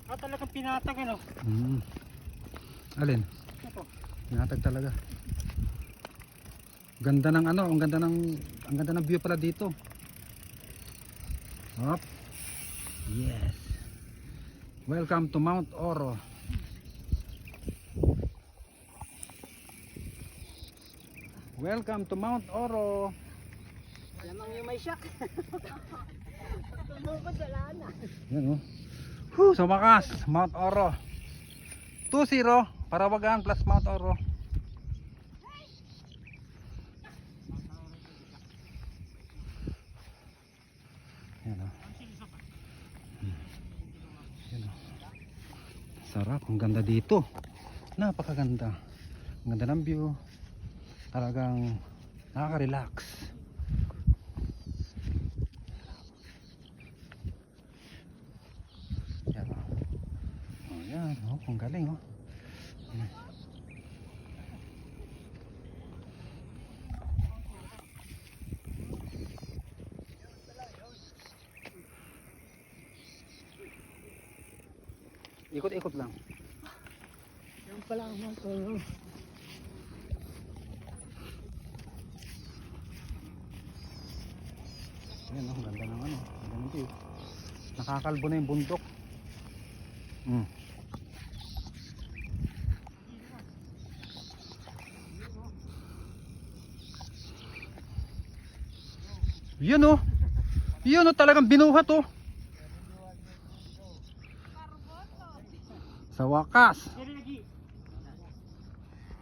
Talagang pinatag ano. Alin? Ito. Pinatag talaga. Ganda ng ano, ang ganda ng view pala dito. Hop. Yes. Welcome to Mount Oro. Welcome to Mount Oro. Lamang yung may shock. Tumukod sa lana. Yan sa wakas, Mount Oro. 2-0, Parawagan plus Mount Oro. Yan Yan sarap, ang ganda dito. Napakaganda. Ang ganda ng view. Talagang nakaka-relax. Yan ang galing ikot-ikot lang. Yan pala ang mga tono. Yan ang ganda ng ano, ganda ng view. Nakakalbo na yung bundok. Yun talagang binuhat sa wakas.